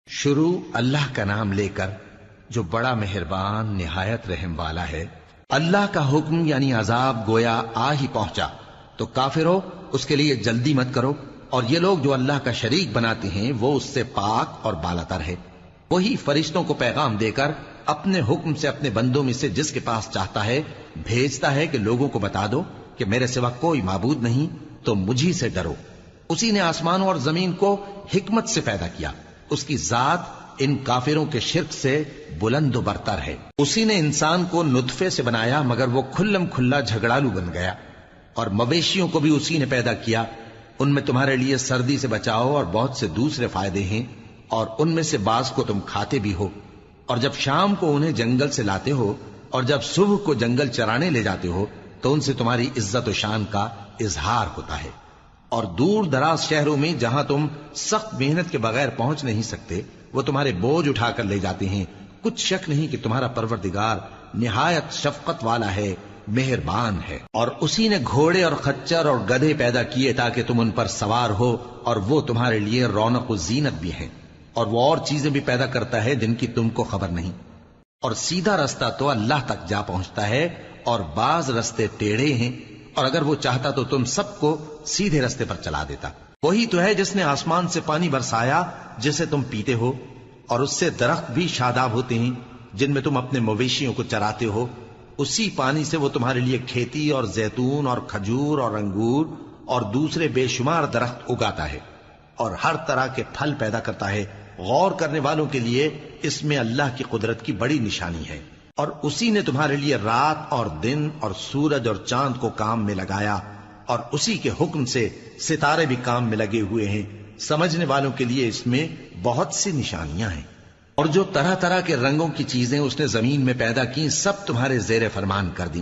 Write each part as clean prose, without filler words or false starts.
شروع اللہ کا نام لے کر جو بڑا مہربان نہایت رحم والا ہے۔ اللہ کا حکم یعنی عذاب گویا آ ہی پہنچا تو کافرو اس کے لیے جلدی مت کرو، اور یہ لوگ جو اللہ کا شریک بناتے ہیں وہ اس سے پاک اور بالاتر ہے۔ وہی فرشتوں کو پیغام دے کر اپنے حکم سے اپنے بندوں میں سے جس کے پاس چاہتا ہے بھیجتا ہے کہ لوگوں کو بتا دو کہ میرے سوا کوئی معبود نہیں، تو مجھی سے ڈرو۔ اسی نے آسمانوں اور زمین کو حکمت سے پیدا کیا، اس کی ذات ان کافروں کے شرک سے بلند و برتر ہے۔ اسی نے انسان کو نطفے سے بنایا مگر وہ کھلم کھلا جھگڑالو بن گیا، اور مویشیوں کو بھی اسی نے پیدا کیا، ان میں تمہارے لیے سردی سے بچاؤ اور بہت سے دوسرے فائدے ہیں، اور ان میں سے بعض کو تم کھاتے بھی ہو، اور جب شام کو انہیں جنگل سے لاتے ہو اور جب صبح کو جنگل چرانے لے جاتے ہو تو ان سے تمہاری عزت و شان کا اظہار ہوتا ہے۔ اور دور دراز شہروں میں جہاں تم سخت محنت کے بغیر پہنچ نہیں سکتے وہ تمہارے بوجھ اٹھا کر لے جاتے ہیں۔ کچھ شک نہیں کہ تمہارا پروردگار نہایت شفقت والا ہے، مہربان ہے۔ اور اسی نے گھوڑے اور خچر اور گدھے پیدا کیے تاکہ تم ان پر سوار ہو، اور وہ تمہارے لیے رونق و زینت بھی ہیں، اور وہ اور چیزیں بھی پیدا کرتا ہے جن کی تم کو خبر نہیں۔ اور سیدھا رستہ تو اللہ تک جا پہنچتا ہے، اور بعض رستے ٹیڑھے ہیں، اور اگر وہ چاہتا تو تم سب کو سیدھے رستے پر چلا دیتا۔ وہی تو ہے جس نے آسمان سے پانی برسایا جسے تم پیتے ہو، اور اس سے درخت بھی شاداب ہوتے ہیں جن میں تم اپنے مویشیوں کو چراتے ہو۔ اسی پانی سے وہ تمہارے لیے کھیتی اور زیتون اور کھجور اور انگور اور دوسرے بے شمار درخت اگاتا ہے، اور ہر طرح کے پھل پیدا کرتا ہے۔ غور کرنے والوں کے لیے اس میں اللہ کی قدرت کی بڑی نشانی ہے۔ اور اسی نے تمہارے لیے رات اور دن اور سورج اور چاند کو کام میں لگایا، اور اسی کے حکم سے ستارے بھی کام میں لگے ہوئے ہیں۔ سمجھنے والوں کے لیے اس میں بہت سی نشانیاں ہیں۔ اور جو طرح طرح کے رنگوں کی چیزیں اس نے زمین میں پیدا کی سب تمہارے زیر فرمان کر دیں۔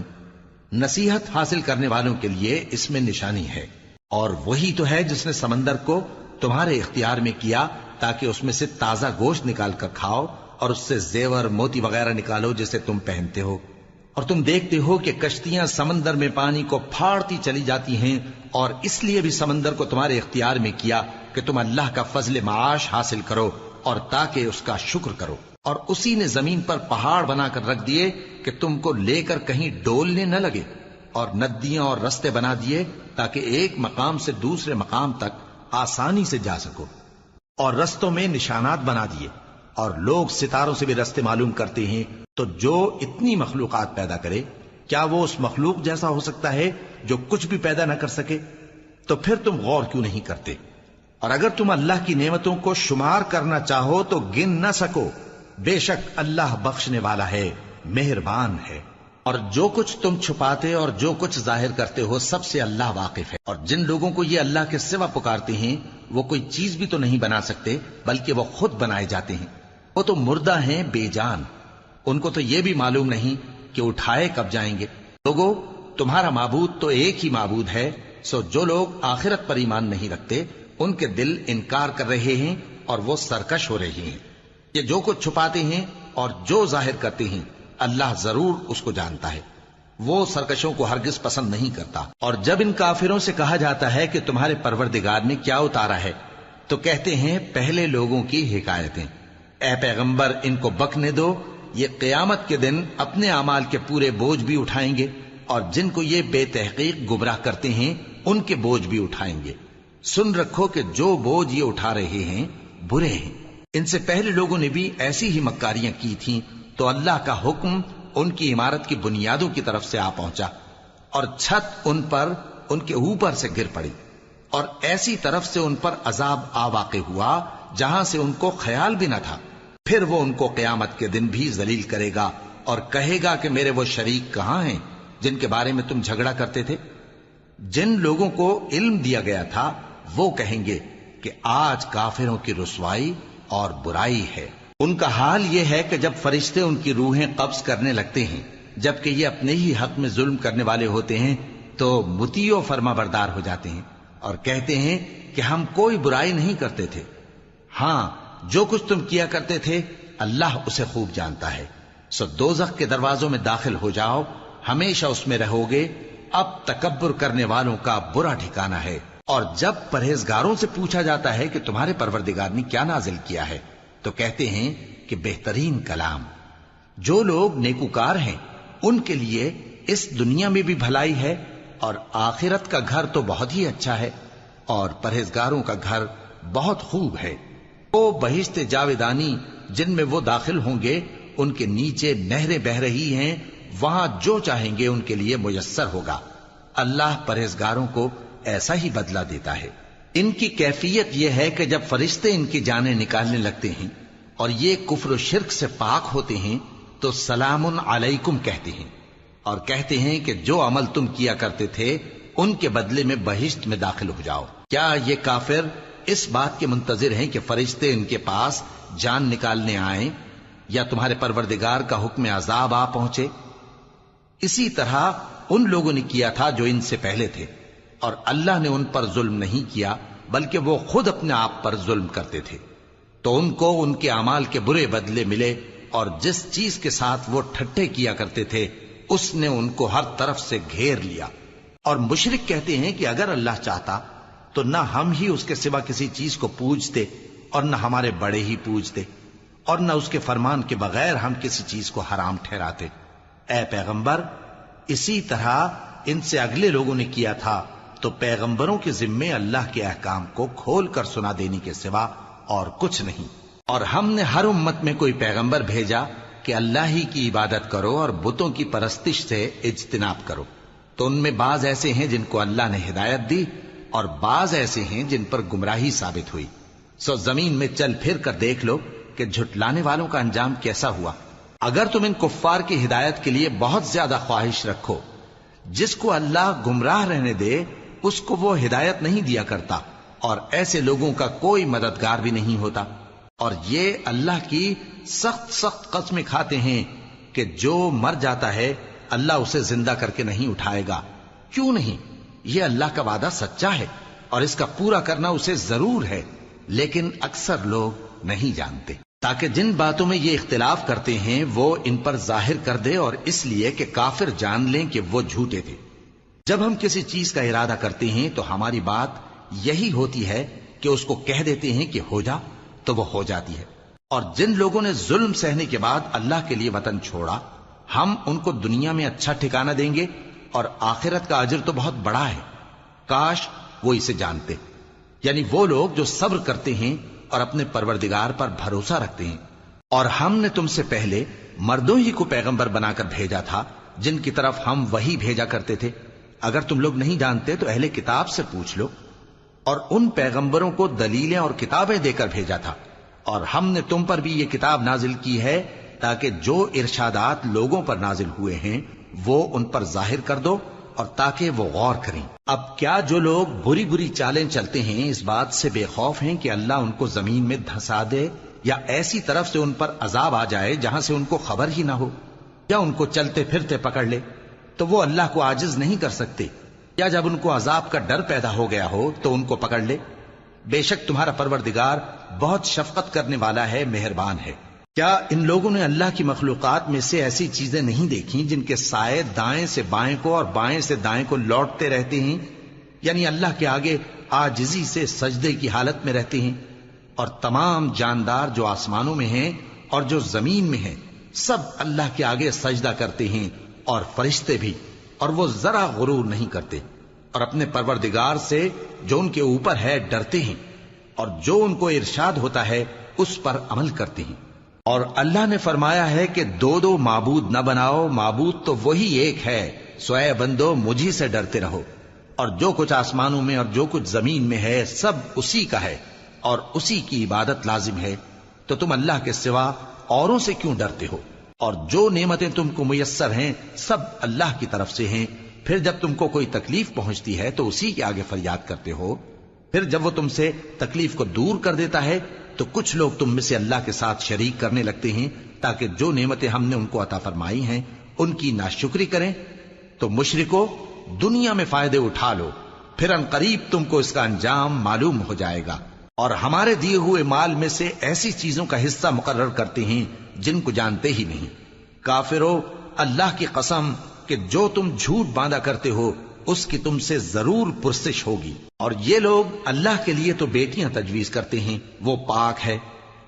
نصیحت حاصل کرنے والوں کے لیے اس میں نشانی ہے۔ اور وہی تو ہے جس نے سمندر کو تمہارے اختیار میں کیا تاکہ اس میں سے تازہ گوشت نکال کر کھاؤ، اور اس سے زیور موتی وغیرہ نکالو جسے تم پہنتے ہو۔ اور تم دیکھتے ہو کہ کشتیاں سمندر میں پانی کو پھاڑتی چلی جاتی ہیں، اور اس لیے بھی سمندر کو تمہارے اختیار میں کیا کہ تم اللہ کا فضل معاش حاصل کرو اور تاکہ اس کا شکر کرو۔ اور اسی نے زمین پر پہاڑ بنا کر رکھ دیے کہ تم کو لے کر کہیں ڈولنے نہ لگے، اور ندیاں اور رستے بنا دیے تاکہ ایک مقام سے دوسرے مقام تک آسانی سے جا سکو، اور رستوں میں نشانات بنا دیے۔ اور لوگ ستاروں سے بھی رستے معلوم کرتے ہیں، تو جو اتنی مخلوقات پیدا کرے کیا وہ اس مخلوق جیسا ہو سکتا ہے جو کچھ بھی پیدا نہ کر سکے؟ تو پھر تم غور کیوں نہیں کرتے؟ اور اگر تم اللہ کی نعمتوں کو شمار کرنا چاہو تو گن نہ سکو۔ بے شک اللہ بخشنے والا ہے، مہربان ہے۔ اور جو کچھ تم چھپاتے اور جو کچھ ظاہر کرتے ہو سب سے اللہ واقف ہے۔ اور جن لوگوں کو یہ اللہ کے سوا پکارتے ہیں وہ کوئی چیز بھی تو نہیں بنا سکتے بلکہ وہ خود بنائے جاتے ہیں۔ وہ تو مردہ ہیں بے جان، ان کو تو یہ بھی معلوم نہیں کہ اٹھائے کب جائیں گے۔ لوگو تمہارا معبود تو ایک ہی معبود ہے، سو جو لوگ آخرت پر ایمان نہیں رکھتے ان کے دل انکار کر رہے ہیں اور وہ سرکش ہو رہے ہیں۔ یہ جو کچھ چھپاتے ہیں اور جو ظاہر کرتے ہیں اللہ ضرور اس کو جانتا ہے، وہ سرکشوں کو ہرگز پسند نہیں کرتا۔ اور جب ان کافروں سے کہا جاتا ہے کہ تمہارے پروردگار نے کیا اتارا ہے تو کہتے ہیں پہلے لوگوں کی حکایتیں۔ اے پیغمبر ان کو بکنے دو، یہ قیامت کے دن اپنے اعمال کے پورے بوجھ بھی اٹھائیں گے، اور جن کو یہ بے تحقیق گمراہ کرتے ہیں ان کے بوجھ بھی اٹھائیں گے۔ سن رکھو کہ جو بوجھ یہ اٹھا رہے ہیں برے ہیں۔ ان سے پہلے لوگوں نے بھی ایسی ہی مکاریاں کی تھیں تو اللہ کا حکم ان کی عمارت کی بنیادوں کی طرف سے آ پہنچا، اور چھت ان پر ان کے اوپر سے گر پڑی، اور ایسی طرف سے ان پر عذاب آ واقع ہوا جہاں سے ان کو خیال بھی نہ تھا۔ پھر وہ ان کو قیامت کے دن بھی ذلیل کرے گا اور کہے گا کہ میرے وہ شریک کہاں ہیں جن کے بارے میں تم جھگڑا کرتے تھے؟ جن لوگوں کو علم دیا گیا تھا وہ کہیں گے کہ آج کافروں کی رسوائی اور برائی ہے۔ ان کا حال یہ ہے کہ جب فرشتے ان کی روحیں قبض کرنے لگتے ہیں جبکہ یہ اپنے ہی حق میں ظلم کرنے والے ہوتے ہیں تو مطیع و فرما بردار ہو جاتے ہیں اور کہتے ہیں کہ ہم کوئی برائی نہیں کرتے تھے۔ ہاں جو کچھ تم کیا کرتے تھے اللہ اسے خوب جانتا ہے۔ سو دوزخ کے دروازوں میں داخل ہو جاؤ، ہمیشہ اس میں رہو گے، اب تکبر کرنے والوں کا برا ٹھکانہ ہے۔ اور جب پرہیزگاروں سے پوچھا جاتا ہے کہ تمہارے پروردگار نے کیا نازل کیا ہے تو کہتے ہیں کہ بہترین کلام. جو لوگ نیکوکار ہیں ان کے لیے اس دنیا میں بھی بھلائی ہے اور آخرت کا گھر تو بہت ہی اچھا ہے، اور پرہیزگاروں کا گھر بہت خوب ہے. وہ بہشت جاویدانی جن میں وہ داخل ہوں گے، ان کے نیچے نہریں بہہ رہی ہیں، وہاں جو چاہیں گے ان کے لیے میسر ہوگا. اللہ پرہیزگاروں کو ایسا ہی بدلہ دیتا ہے. ان کی کیفیت یہ ہے کہ جب فرشتے ان کی جانیں نکالنے لگتے ہیں اور یہ کفر و شرک سے پاک ہوتے ہیں تو سلام علیکم کہتے ہیں، اور کہتے ہیں کہ جو عمل تم کیا کرتے تھے ان کے بدلے میں بہشت میں داخل ہو جاؤ. کیا یہ کافر اس بات کے منتظر ہیں کہ فرشتے ان کے پاس جان نکالنے آئیں یا تمہارے پروردگار کا حکم عذاب آ پہنچے؟ اسی طرح ان لوگوں نے کیا تھا جو ان سے پہلے تھے، اور اللہ نے ان پر ظلم نہیں کیا بلکہ وہ خود اپنے آپ پر ظلم کرتے تھے. تو ان کو ان کے اعمال کے برے بدلے ملے، اور جس چیز کے ساتھ وہ ٹھٹھے کیا کرتے تھے اس نے ان کو ہر طرف سے گھیر لیا. اور مشرک کہتے ہیں کہ اگر اللہ چاہتا تو نہ ہم ہی اس کے سوا کسی چیز کو پوجتے اور نہ ہمارے بڑے ہی پوجتے، اور نہ اس کے فرمان کے بغیر ہم کسی چیز کو حرام ٹھہراتے. اے پیغمبر، اسی طرح ان سے اگلے لوگوں نے کیا تھا، تو پیغمبروں کے ذمے اللہ کے احکام کو کھول کر سنا دینے کے سوا اور کچھ نہیں. اور ہم نے ہر امت میں کوئی پیغمبر بھیجا کہ اللہ ہی کی عبادت کرو اور بتوں کی پرستش سے اجتناب کرو. تو ان میں بعض ایسے ہیں جن کو اللہ نے ہدایت دی اور بعض ایسے ہیں جن پر گمراہی ثابت ہوئی. سو زمین میں چل پھر کر دیکھ لو کہ جھٹلانے والوں کا انجام کیسا ہوا. اگر تم ان کفار کی ہدایت کے لیے بہت زیادہ خواہش رکھو، جس کو اللہ گمراہ رہنے دے اس کو وہ ہدایت نہیں دیا کرتا، اور ایسے لوگوں کا کوئی مددگار بھی نہیں ہوتا. اور یہ اللہ کی سخت قسمیں کھاتے ہیں کہ جو مر جاتا ہے اللہ اسے زندہ کر کے نہیں اٹھائے گا. کیوں نہیں؟ یہ اللہ کا وعدہ سچا ہے اور اس کا پورا کرنا اسے ضرور ہے، لیکن اکثر لوگ نہیں جانتے. تاکہ جن باتوں میں یہ اختلاف کرتے ہیں وہ ان پر ظاہر کر دے، اور اس لیے کہ کافر جان لیں کہ وہ جھوٹے تھے. جب ہم کسی چیز کا ارادہ کرتے ہیں تو ہماری بات یہی ہوتی ہے کہ اس کو کہہ دیتے ہیں کہ ہو جا، تو وہ ہو جاتی ہے. اور جن لوگوں نے ظلم سہنے کے بعد اللہ کے لیے وطن چھوڑا، ہم ان کو دنیا میں اچھا ٹھکانہ دیں گے، اور آخرت کا اجر تو بہت بڑا ہے. کاش وہ اسے جانتے. یعنی وہ لوگ جو صبر کرتے ہیں اور اپنے پروردگار پر بھروسہ رکھتے ہیں. اور ہم نے تم سے پہلے مردوں ہی کو پیغمبر بنا کر بھیجا تھا جن کی طرف ہم وہی بھیجا کرتے تھے. اگر تم لوگ نہیں جانتے تو اہل کتاب سے پوچھ لو. اور ان پیغمبروں کو دلیلیں اور کتابیں دے کر بھیجا تھا، اور ہم نے تم پر بھی یہ کتاب نازل کی ہے تاکہ جو ارشادات لوگوں پر نازل ہوئے ہیں وہ ان پر ظاہر کر دو، اور تاکہ وہ غور کریں. اب کیا جو لوگ بری بری چالیں چلتے ہیں اس بات سے بے خوف ہیں کہ اللہ ان کو زمین میں دھسا دے، یا ایسی طرف سے ان پر عذاب آ جائے جہاں سے ان کو خبر ہی نہ ہو، یا ان کو چلتے پھرتے پکڑ لے تو وہ اللہ کو عاجز نہیں کر سکتے، یا جب ان کو عذاب کا ڈر پیدا ہو گیا ہو تو ان کو پکڑ لے؟ بے شک تمہارا پروردگار بہت شفقت کرنے والا ہے، مہربان ہے. کیا ان لوگوں نے اللہ کی مخلوقات میں سے ایسی چیزیں نہیں دیکھی جن کے سائے دائیں سے بائیں کو اور بائیں سے دائیں کو لوٹتے رہتے ہیں؟ یعنی اللہ کے آگے عاجزی سے سجدے کی حالت میں رہتے ہیں. اور تمام جاندار جو آسمانوں میں ہیں اور جو زمین میں ہیں سب اللہ کے آگے سجدہ کرتے ہیں، اور فرشتے بھی، اور وہ ذرا غرور نہیں کرتے، اور اپنے پروردگار سے جو ان کے اوپر ہے ڈرتے ہیں، اور جو ان کو ارشاد ہوتا ہے اس پر عمل کرتے ہیں. اور اللہ نے فرمایا ہے کہ دو دو معبود نہ بناؤ، معبود تو وہی ایک ہے، سو اے بندو مجھی سے ڈرتے رہو. اور جو کچھ آسمانوں میں اور جو کچھ زمین میں ہے سب اسی کا ہے، اور اسی کی عبادت لازم ہے. تو تم اللہ کے سوا اوروں سے کیوں ڈرتے ہو؟ اور جو نعمتیں تم کو میسر ہیں سب اللہ کی طرف سے ہیں. پھر جب تم کو کوئی تکلیف پہنچتی ہے تو اسی کے آگے فریاد کرتے ہو. پھر جب وہ تم سے تکلیف کو دور کر دیتا ہے تو کچھ لوگ تم میں سے اللہ کے ساتھ شریک کرنے لگتے ہیں تاکہ جو نعمتیں ہم نے ان کو عطا فرمائی ہیں ان کی ناشکری کریں. تو مشرکو، دنیا میں فائدے اٹھا لو، پھر ان قریب تم کو اس کا انجام معلوم ہو جائے گا. اور ہمارے دیے ہوئے مال میں سے ایسی چیزوں کا حصہ مقرر کرتے ہیں جن کو جانتے ہی نہیں. کافرو، اللہ کی قسم کہ جو تم جھوٹ باندھا کرتے ہو اس کی تم سے ضرور پرسش ہوگی. اور یہ لوگ اللہ کے لیے تو بیٹیاں تجویز کرتے ہیں، وہ پاک ہے،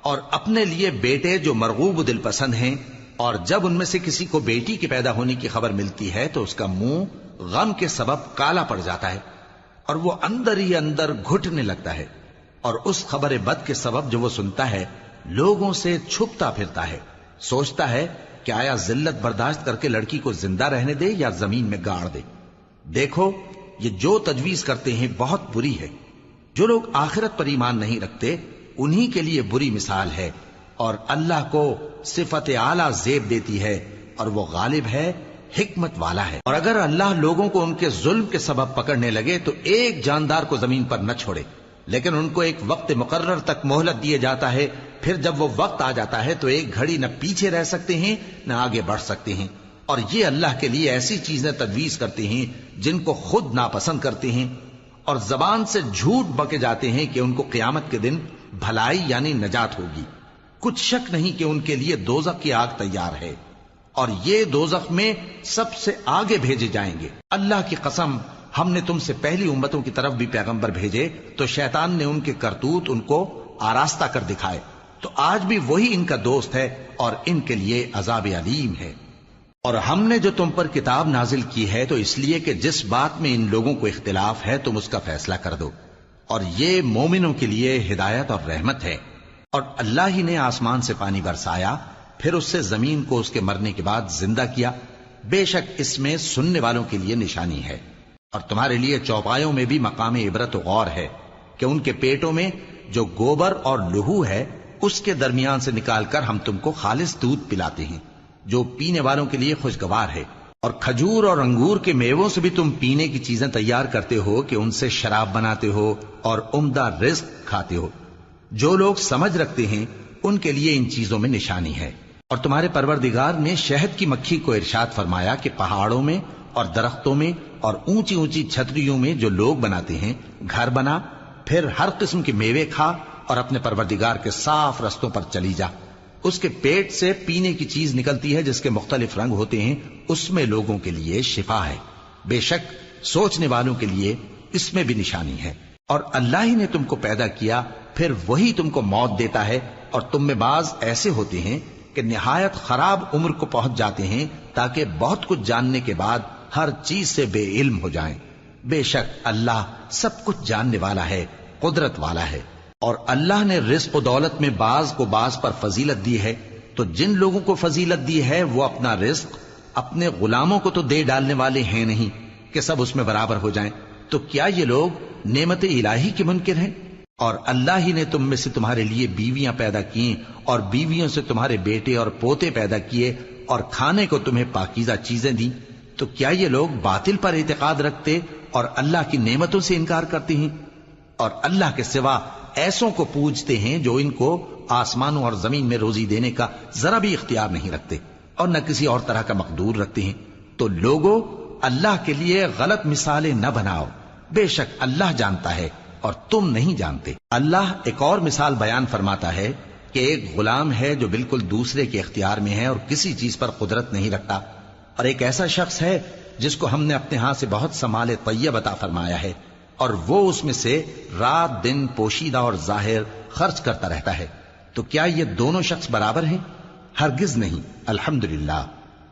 اور اپنے لیے بیٹے جو مرغوب و دل پسند ہیں، اور جب ان میں سے کسی کو بیٹی کے پیدا ہونے کی خبر ملتی ہے تو اس کا منہ غم کے سبب کالا پڑ جاتا ہے اور وہ اندر ہی اندر گھٹنے لگتا ہے، اور اس خبر بد کے سبب جو وہ سنتا ہے لوگوں سے چھپتا پھرتا ہے، سوچتا ہے کہ آیا ذلت برداشت کر کے لڑکی کو زندہ رہنے دے یا زمین میں گاڑ دے۔ دیکھو یہ جو تجویز کرتے ہیں بہت بری ہے۔ جو لوگ آخرت پر ایمان نہیں رکھتے انہی کے لیے بری مثال ہے، اور اللہ کو صفت اعلیٰ زیب دیتی ہے، اور وہ غالب ہے، حکمت والا ہے۔ اور اگر اللہ لوگوں کو ان کے ظلم کے سبب پکڑنے لگے تو ایک جاندار کو زمین پر نہ چھوڑے، لیکن ان کو ایک وقت مقرر تک مہلت دیے جاتا ہے، پھر جب وہ وقت آ جاتا ہے تو ایک گھڑی نہ پیچھے رہ سکتے ہیں نہ آگے بڑھ سکتے ہیں۔ اور یہ اللہ کے لیے ایسی چیزیں تجویز کرتے ہیں جن کو خود ناپسند کرتے ہیں، اور زبان سے جھوٹ بکے جاتے ہیں کہ ان کو قیامت کے دن بھلائی یعنی نجات ہوگی۔ کچھ شک نہیں کہ ان کے لیے دوزخ کی آگ تیار ہے، اور یہ دوزخ میں سب سے آگے بھیجے جائیں گے۔ اللہ کی قسم، ہم نے تم سے پہلی امتوں کی طرف بھی پیغمبر بھیجے تو شیطان نے ان کے کرتوت ان کو آراستہ کر دکھائے، تو آج بھی وہی ان کا دوست ہے اور ان کے لیے عذاب علیم ہے۔ اور ہم نے جو تم پر کتاب نازل کی ہے تو اس لیے کہ جس بات میں ان لوگوں کو اختلاف ہے تم اس کا فیصلہ کر دو، اور یہ مومنوں کے لیے ہدایت اور رحمت ہے۔ اور اللہ ہی نے آسمان سے پانی برسایا، پھر اس سے زمین کو اس کے مرنے کے بعد زندہ کیا، بے شک اس میں سننے والوں کے لیے نشانی ہے۔ اور تمہارے لیے چوپایوں میں بھی مقام عبرت و غور ہے کہ ان کے پیٹوں میں جو گوبر اور لہو ہے اس کے درمیان سے نکال کر ہم تم کو خالص دودھ پلاتے ہیں جو پینے والوں کے لیے خوشگوار ہے، اور کھجور اور انگور کے میووں سے بھی تم پینے کی چیزیں تیار کرتے ہو کہ ان سے شراب بناتے ہو اور عمدہ رزق کھاتے ہو۔ جو لوگ سمجھ رکھتے ہیں ان کے لیے ان چیزوں میں نشانی ہے۔ اور تمہارے پروردگار نے شہد کی مکھی کو ارشاد فرمایا کہ پہاڑوں میں اور درختوں میں اور اونچی اونچی چھتریوں میں جو لوگ بناتے ہیں گھر بنا، پھر ہر قسم کے میوے کھا اور اپنے پروردگار کے صاف رستوں پر چلی جا۔ اس کے پیٹ سے پینے کی چیز نکلتی ہے جس کے مختلف رنگ ہوتے ہیں، اس میں لوگوں کے لیے شفا ہے، بے شک سوچنے والوں کے لیے اس میں بھی نشانی ہے۔ اور اللہ ہی نے تم کو پیدا کیا، پھر وہی تم کو موت دیتا ہے، اور تم میں بعض ایسے ہوتے ہیں کہ نہایت خراب عمر کو پہنچ جاتے ہیں تاکہ بہت کچھ جاننے کے بعد ہر چیز سے بے علم ہو جائیں۔ بے شک اللہ سب کچھ جاننے والا ہے، قدرت والا ہے۔ اور اللہ نے رزق و دولت میں بعض کو بعض پر فضیلت دی ہے، تو جن لوگوں کو فضیلت دی ہے وہ اپنا رزق اپنے غلاموں کو تو دے ڈالنے والے ہیں نہیں کہ سب اس میں برابر ہو جائیں، تو کیا یہ لوگ نعمت الہی کے منکر ہیں؟ اور اللہ ہی نے تم میں سے تمہارے لیے بیویاں پیدا کی اور بیویوں سے تمہارے بیٹے اور پوتے پیدا کیے اور کھانے کو تمہیں پاکیزہ چیزیں دیں، تو کیا یہ لوگ باطل پر اعتقاد رکھتے اور اللہ کی نعمتوں سے انکار کرتے ہیں؟ اور اللہ کے سوا ایسوں کو پوجتے ہیں جو ان کو آسمانوں اور زمین میں روزی دینے کا ذرا بھی اختیار نہیں رکھتے اور نہ کسی اور طرح کا مقدور رکھتے ہیں۔ تو لوگوں اللہ کے لیے غلط مثالیں نہ بناؤ، بے شک اللہ جانتا ہے اور تم نہیں جانتے۔ اللہ ایک اور مثال بیان فرماتا ہے کہ ایک غلام ہے جو بالکل دوسرے کے اختیار میں ہے اور کسی چیز پر قدرت نہیں رکھتا، اور ایک ایسا شخص ہے جس کو ہم نے اپنے ہاں سے بہت سا مال طیب عطا فرمایا ہے اور وہ اس میں سے رات دن پوشیدہ اور ظاہر خرچ کرتا رہتا ہے، تو کیا یہ دونوں شخص برابر ہیں؟ ہرگز نہیں، الحمدللہ،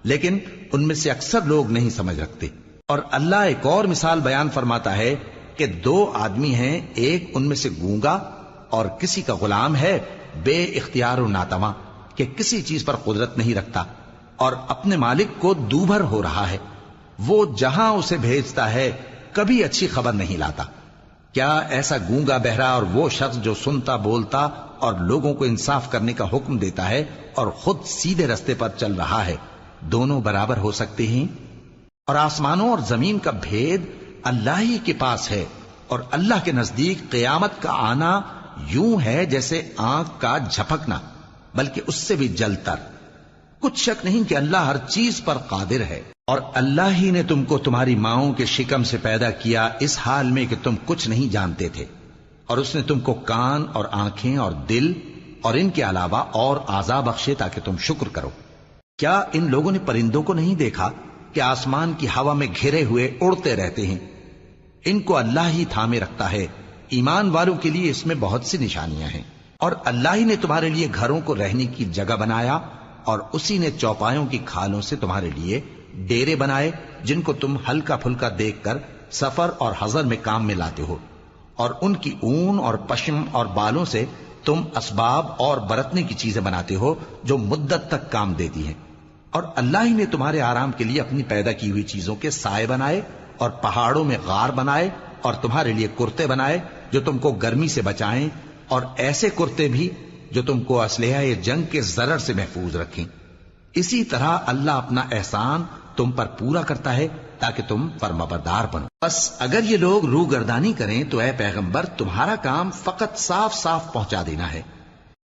لیکن ان میں سے اکثر لوگ نہیں سمجھ رکھتے۔ اور اللہ ایک اور مثال بیان فرماتا ہے کہ دو آدمی ہیں، ایک ان میں سے گونگا اور کسی کا غلام ہے بے اختیار و ناتواں کہ کسی چیز پر قدرت نہیں رکھتا اور اپنے مالک کو دوبھر ہو رہا ہے، وہ جہاں اسے بھیجتا ہے کبھی اچھی خبر نہیں لاتا۔ کیا ایسا گونگا بہرا اور وہ شخص جو سنتا بولتا اور لوگوں کو انصاف کرنے کا حکم دیتا ہے اور خود سیدھے رستے پر چل رہا ہے، دونوں برابر ہو سکتے ہیں؟ اور آسمانوں اور زمین کا بھید اللہ ہی کے پاس ہے، اور اللہ کے نزدیک قیامت کا آنا یوں ہے جیسے آنکھ کا جھپکنا، بلکہ اس سے بھی جلتر۔ کچھ شک نہیں کہ اللہ ہر چیز پر قادر ہے۔ اور اللہ ہی نے تم کو تمہاری ماؤں کے شکم سے پیدا کیا اس حال میں کہ تم کچھ نہیں جانتے تھے، اور اس نے تم کو کان اور آنکھیں اور دل اور ان کے علاوہ اور اعضاء بخشے تاکہ تم شکر کرو۔ کیا ان لوگوں نے پرندوں کو نہیں دیکھا کہ آسمان کی ہوا میں گھرے ہوئے اڑتے رہتے ہیں؟ ان کو اللہ ہی تھامے رکھتا ہے۔ ایمان والوں کے لیے اس میں بہت سی نشانیاں ہیں۔ اور اللہ ہی نے تمہارے لیے گھروں کو رہنے کی جگہ بنایا، اور اسی نے چوپایوں کی کھالوں سے تمہارے لیے ڈیرے بنائے جن کو تم ہلکا پھلکا دیکھ کر سفر اور حضر میں کام میں لاتے ہو، اور ان کی اون اور پشم اور بالوں سے تم اسباب اور برتنے کی چیزیں بناتے ہو جو مدت تک کام دیتی ہیں۔ اور اللہ ہی نے تمہارے آرام کے لیے اپنی پیدا کی ہوئی چیزوں کے سائے بنائے، اور پہاڑوں میں غار بنائے، اور تمہارے لیے کرتے بنائے جو تم کو گرمی سے بچائیں، اور ایسے کرتے بھی جو تم کو اسلحہ جنگ کے ضرر سے محفوظ رکھیں۔ اسی طرح اللہ اپنا احسان تم پر پورا کرتا ہے تاکہ تم فرمانبردار بنو۔ بس اگر یہ لوگ روگردانی کریں تو اے پیغمبر تمہارا کام فقط صاف صاف پہنچا دینا ہے۔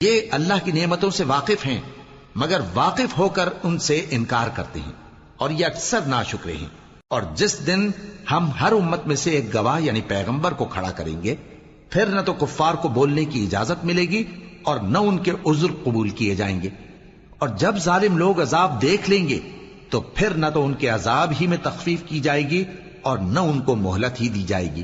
یہ اللہ کی نعمتوں سے واقف ہیں مگر واقف ہو کر ان سے انکار کرتے ہیں، اور یہ اکثر ناشکرے ہیں۔ اور جس دن ہم ہر امت میں سے ایک گواہ یعنی پیغمبر کو کھڑا کریں گے، پھر نہ تو کفار کو بولنے کی اجازت ملے گی اور نہ ان کے عذر قبول کیے جائیں گے۔ اور جب ظالم لوگ عذاب دیکھ لیں گے تو پھر نہ تو ان کے عذاب ہی میں تخفیف کی جائے گی اور نہ ان کو مہلت ہی دی جائے گی۔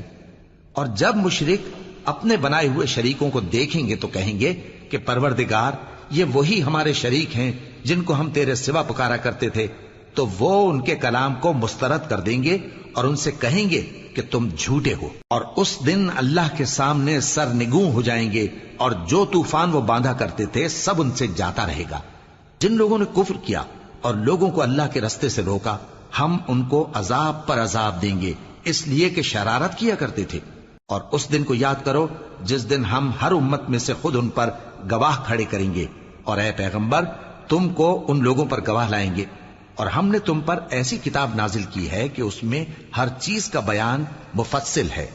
اور جب مشرک اپنے بنائے ہوئے شریکوں کو دیکھیں گے تو کہیں گے کہ پروردگار، یہ وہی ہمارے شریک ہیں جن کو ہم تیرے سوا پکارا کرتے تھے، تو وہ ان کے کلام کو مسترد کر دیں گے اور ان سے کہیں گے کہ تم جھوٹے ہو۔ اور اس دن اللہ کے سامنے سرنگوں ہو جائیں گے، اور جو طوفان وہ باندھا کرتے تھے سب ان سے جاتا رہے گا۔ جن لوگوں نے کفر کیا اور لوگوں کو اللہ کے رستے سے روکا، ہم ان کو عذاب پر عذاب دیں گے اس لیے کہ شرارت کیا کرتے تھے۔ اور اس دن کو یاد کرو جس دن ہم ہر امت میں سے خود ان پر گواہ کھڑے کریں گے، اور اے پیغمبر تم کو ان لوگوں پر گواہ لائیں گے۔ اور ہم نے تم پر ایسی کتاب نازل کی ہے کہ اس میں ہر چیز کا بیان مفصل ہے،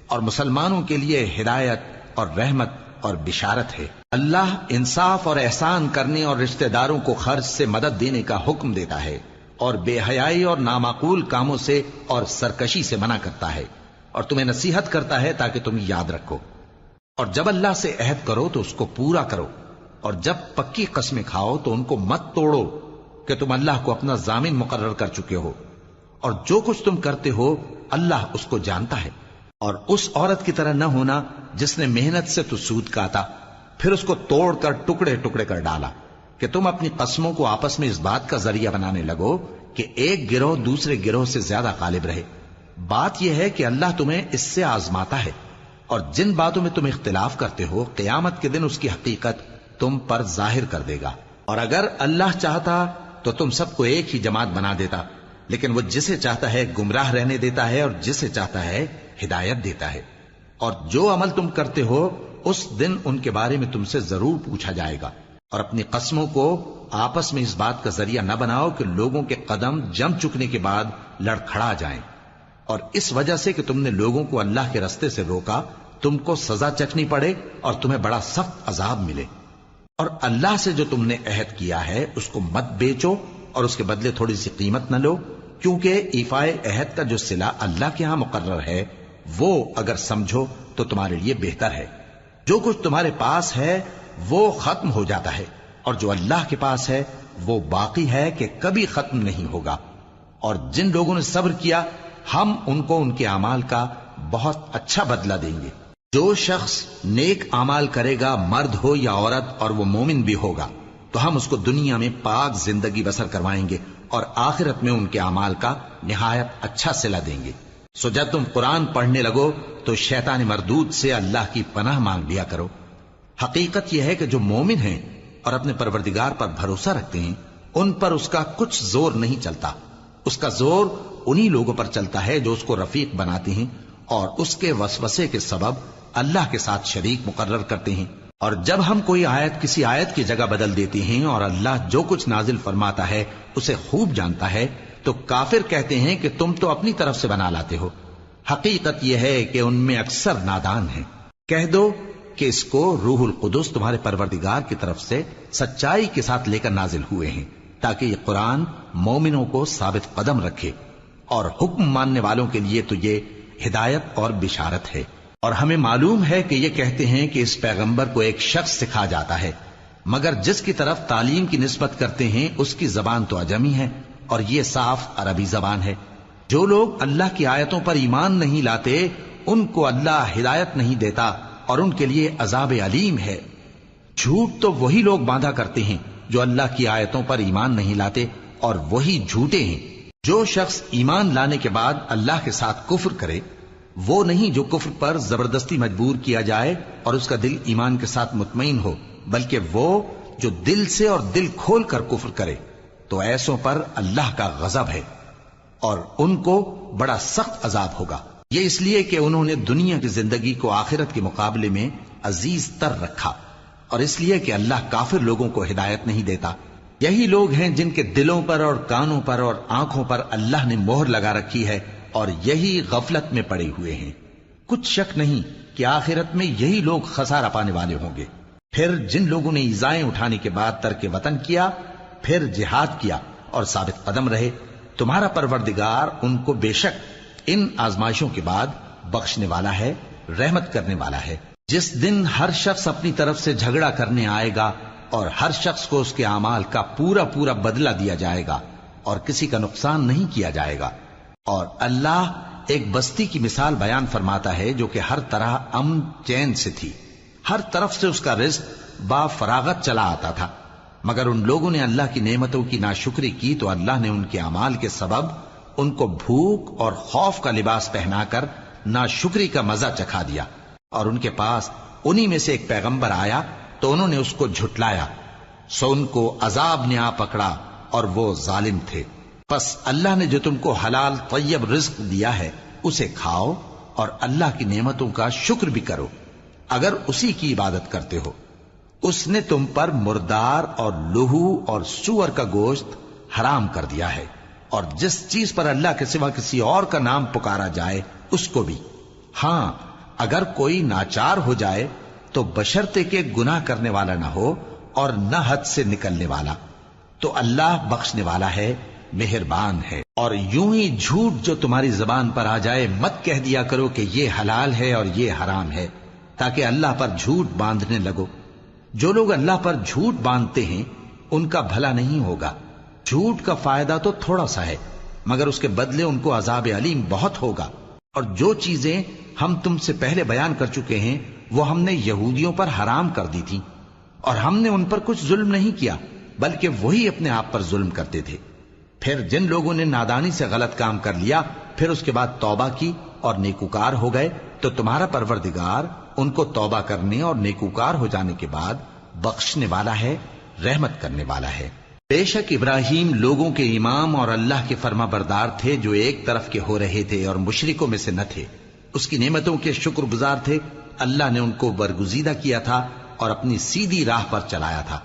اور مسلمانوں کے لیے ہدایت اور رحمت اور بشارت ہے۔ اللہ انصاف اور احسان کرنے اور رشتہ داروں کو خرچ سے مدد دینے کا حکم دیتا ہے، اور بے حیائی اور نامعقول کاموں سے اور سرکشی سے منع کرتا ہے، اور تمہیں نصیحت کرتا ہے تاکہ تم یاد رکھو۔ اور جب اللہ سے عہد کرو تو اس کو پورا کرو، اور جب پکی قسمیں کھاؤ تو ان کو مت توڑو کہ تم اللہ کو اپنا ضامن مقرر کر چکے ہو، اور جو کچھ تم کرتے ہو اللہ اس کو جانتا ہے۔ اور اس عورت کی طرح نہ ہونا جس نے محنت سے تو سود کاتا پھر اس کو توڑ کر ٹکڑے ٹکڑے کر ڈالا، کہ تم اپنی قسموں کو آپس میں اس بات کا ذریعہ بنانے لگو کہ ایک گروہ دوسرے گروہ سے زیادہ غالب رہے۔ بات یہ ہے کہ اللہ تمہیں اس سے آزماتا ہے، اور جن باتوں میں تم اختلاف کرتے ہو قیامت کے دن اس کی حقیقت تم پر ظاہر کر دے گا۔ اور اگر اللہ چاہتا تو تم سب کو ایک ہی جماعت بنا دیتا، لیکن وہ جسے چاہتا ہے گمراہ رہنے دیتا ہے اور جسے چاہتا ہے ہدایت دیتا ہے۔ اور جو عمل تم کرتے ہو اس دن ان کے بارے میں تم سے ضرور پوچھا جائے گا۔ اور اپنی قسموں کو آپس میں اس بات کا ذریعہ نہ بناؤ کہ لوگوں کے قدم جم چکنے کے بعد لڑکھڑا جائیں، اور اس وجہ سے کہ تم نے لوگوں کو اللہ کے رستے سے روکا تم کو سزا چکھنی پڑے اور تمہیں بڑا سخت عذاب ملے۔ اور اللہ سے جو تم نے عہد کیا ہے اس کو مت بیچو اور اس کے بدلے تھوڑی سی قیمت نہ لو، کیونکہ ایفائے عہد کا جو صلہ اللہ کے ہاں مقرر ہے وہ اگر سمجھو تو تمہارے لیے بہتر ہے۔ جو کچھ تمہارے پاس ہے وہ ختم ہو جاتا ہے، اور جو اللہ کے پاس ہے وہ باقی ہے کہ کبھی ختم نہیں ہوگا۔ اور جن لوگوں نے صبر کیا ہم ان کو ان کے اعمال کا بہت اچھا بدلہ دیں گے۔ جو شخص نیک اعمال کرے گا مرد ہو یا عورت اور وہ مومن بھی ہوگا تو ہم اس کو دنیا میں پاک زندگی بسر کروائیں گے اور آخرت میں ان کے اعمال کا نہایت اچھا صلہ دیں گے۔ سو جب تم قرآن پڑھنے لگو تو شیطان مردود سے اللہ کی پناہ مانگ لیا کرو۔ حقیقت یہ ہے کہ جو مومن ہیں اور اپنے پروردگار پر بھروسہ رکھتے ہیں ان پر اس کا کچھ زور نہیں چلتا، اس کا زور انہی لوگوں پر چلتا ہے جو اس کو رفیق بناتے ہیں اور اس کے وسوسے کے سبب اللہ کے ساتھ شریک مقرر کرتے ہیں۔ اور جب ہم کوئی آیت کسی آیت کی جگہ بدل دیتے ہیں اور اللہ جو کچھ نازل فرماتا ہے اسے خوب جانتا ہے تو کافر کہتے ہیں کہ تم تو اپنی طرف سے بنا لاتے ہو۔ حقیقت یہ ہے کہ ان میں اکثر نادان ہیں۔ کہہ دو کہ اس کو روح القدس تمہارے پروردگار کی طرف سے سچائی کے ساتھ لے کر نازل ہوئے ہیں تاکہ یہ قرآن مومنوں کو ثابت قدم رکھے، اور حکم ماننے والوں کے لیے تو یہ ہدایت اور بشارت ہے۔ اور ہمیں معلوم ہے کہ یہ کہتے ہیں کہ اس پیغمبر کو ایک شخص سکھا جاتا ہے، مگر جس کی طرف تعلیم کی نسبت کرتے ہیں اس کی زبان تو عجمی ہے اور یہ صاف عربی زبان ہے۔ جو لوگ اللہ کی آیتوں پر ایمان نہیں لاتے ان کو اللہ ہدایت نہیں دیتا اور ان کے لیے عذاب علیم ہے۔ جھوٹ تو وہی لوگ باندھا کرتے ہیں جو اللہ کی آیتوں پر ایمان نہیں لاتے، اور وہی جھوٹے ہیں۔ جو شخص ایمان لانے کے بعد اللہ کے ساتھ کفر کرے، وہ نہیں جو کفر پر زبردستی مجبور کیا جائے اور اس کا دل ایمان کے ساتھ مطمئن ہو، بلکہ وہ جو دل سے اور دل کھول کر کفر کرے، تو ایسوں پر اللہ کا غضب ہے اور ان کو بڑا سخت عذاب ہوگا۔ یہ اس لیے کہ انہوں نے دنیا کی زندگی کو آخرت کے مقابلے میں عزیز تر رکھا، اور اس لیے کہ اللہ کافر لوگوں کو ہدایت نہیں دیتا۔ یہی لوگ ہیں جن کے دلوں پر اور کانوں پر اور آنکھوں پر اللہ نے مہر لگا رکھی ہے، اور یہی غفلت میں پڑے ہوئے ہیں۔ کچھ شک نہیں کہ آخرت میں یہی لوگ خسارہ پانے والے ہوں گے۔ پھر جن لوگوں نے ایذائیں اٹھانے کے بعد ترک وطن کیا، پھر جہاد کیا اور ثابت قدم رہے، تمہارا پروردگار ان کو بے شک ان آزمائشوں کے بعد بخشنے والا ہے، رحمت کرنے والا ہے۔ جس دن ہر شخص اپنی طرف سے جھگڑا کرنے آئے گا اور ہر شخص کو اس کے اعمال کا پورا پورا بدلہ دیا جائے گا اور کسی کا نقصان نہیں کیا جائے گا۔ اور اللہ ایک بستی کی مثال بیان فرماتا ہے جو کہ ہر طرح امن چین سے تھی، ہر طرف سے اس کا رزق با فراغت چلا آتا تھا، مگر ان لوگوں نے اللہ کی نعمتوں کی ناشکری کی تو اللہ نے ان کے اعمال کے سبب ان کو بھوک اور خوف کا لباس پہنا کر ناشکری کا مزہ چکھا دیا۔ اور ان کے پاس انہی میں سے ایک پیغمبر آیا تو انہوں نے اس کو جھٹلایا، سو ان کو عذاب نے آ پکڑا اور وہ ظالم تھے۔ پس اللہ نے جو تم کو حلال طیب رزق دیا ہے اسے کھاؤ اور اللہ کی نعمتوں کا شکر بھی کرو اگر اسی کی عبادت کرتے ہو۔ اس نے تم پر مردار اور لہو اور سور کا گوشت حرام کر دیا ہے، اور جس چیز پر اللہ کے سوا کسی اور کا نام پکارا جائے اس کو بھی۔ ہاں، اگر کوئی ناچار ہو جائے تو بشرطے کہ گناہ کرنے والا نہ ہو اور نہ حد سے نکلنے والا، تو اللہ بخشنے والا ہے، مہربان ہے۔ اور یوں ہی جھوٹ جو تمہاری زبان پر آ جائے مت کہہ دیا کرو کہ یہ حلال ہے اور یہ حرام ہے، تاکہ اللہ پر جھوٹ باندھنے لگو۔ جو لوگ اللہ پر جھوٹ باندھتے ہیں ان کا بھلا نہیں ہوگا۔ جھوٹ کا فائدہ تو تھوڑا سا ہے، مگر اس کے بدلے ان کو عذاب علیم بہت ہوگا۔ اور جو چیزیں ہم تم سے پہلے بیان کر چکے ہیں وہ ہم نے یہودیوں پر حرام کر دی تھی، اور ہم نے ان پر کچھ ظلم نہیں کیا بلکہ وہی اپنے آپ پر ظلم کرتے تھے۔ پھر جن لوگوں نے نادانی سے غلط کام کر لیا پھر اس کے بعد توبہ کی اور نیکوکار ہو گئے تو تمہارا پروردگار ان کو توبہ کرنے اور نیکوکار ہو جانے کے بعد بخشنے والا ہے، رحمت کرنے والا ہے۔ بے شک ابراہیم لوگوں کے امام اور اللہ کے فرما بردار تھے جو ایک طرف کے ہو رہے تھے اور مشرکوں میں سے نہ تھے، اس کی نعمتوں کے شکر گزار تھے۔ اللہ نے ان کو برگزیدہ کیا تھا اور اپنی سیدھی راہ پر چلایا تھا،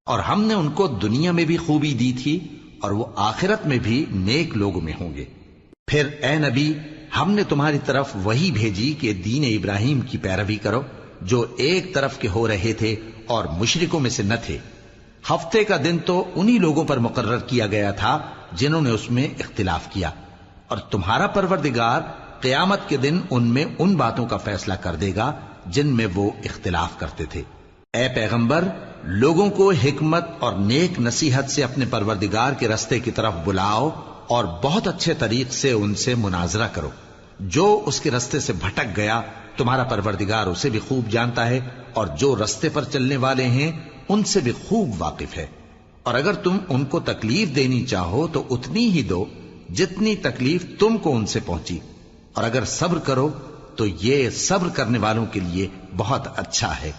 اور ہم نے ان کو دنیا میں بھی خوبی دی تھی اور وہ آخرت میں بھی نیک لوگوں میں ہوں گے۔ پھر اے نبی، ہم نے تمہاری طرف وہی بھیجی کہ دین ابراہیم کی پیروی کرو جو ایک طرف کے ہو رہے تھے اور مشرکوں میں سے نہ تھے۔ ہفتے کا دن تو انہی لوگوں پر مقرر کیا گیا تھا جنہوں نے اس میں اختلاف کیا، اور تمہارا پروردگار قیامت کے دن ان میں ان باتوں کا فیصلہ کر دے گا جن میں وہ اختلاف کرتے تھے۔ اے پیغمبر، لوگوں کو حکمت اور نیک نصیحت سے اپنے پروردگار کے رستے کی طرف بلاؤ اور بہت اچھے طریق سے ان سے مناظرہ کرو۔ جو اس کے رستے سے بھٹک گیا تمہارا پروردگار اسے بھی خوب جانتا ہے، اور جو رستے پر چلنے والے ہیں ان سے بھی خوب واقف ہے۔ اور اگر تم ان کو تکلیف دینی چاہو تو اتنی ہی دو جتنی تکلیف تم کو ان سے پہنچی، اور اگر صبر کرو تو یہ صبر کرنے والوں کے لیے بہت اچھا ہے۔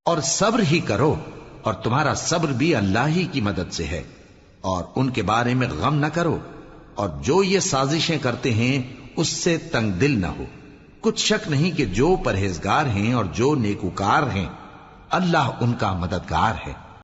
اور صبر ہی کرو، اور تمہارا صبر بھی اللہ ہی کی مدد سے ہے، اور ان کے بارے میں غم نہ کرو، اور جو یہ سازشیں کرتے ہیں اس سے تنگ دل نہ ہو۔ کچھ شک نہیں کہ جو پرہیزگار ہیں اور جو نیکوکار ہیں اللہ ان کا مددگار ہے۔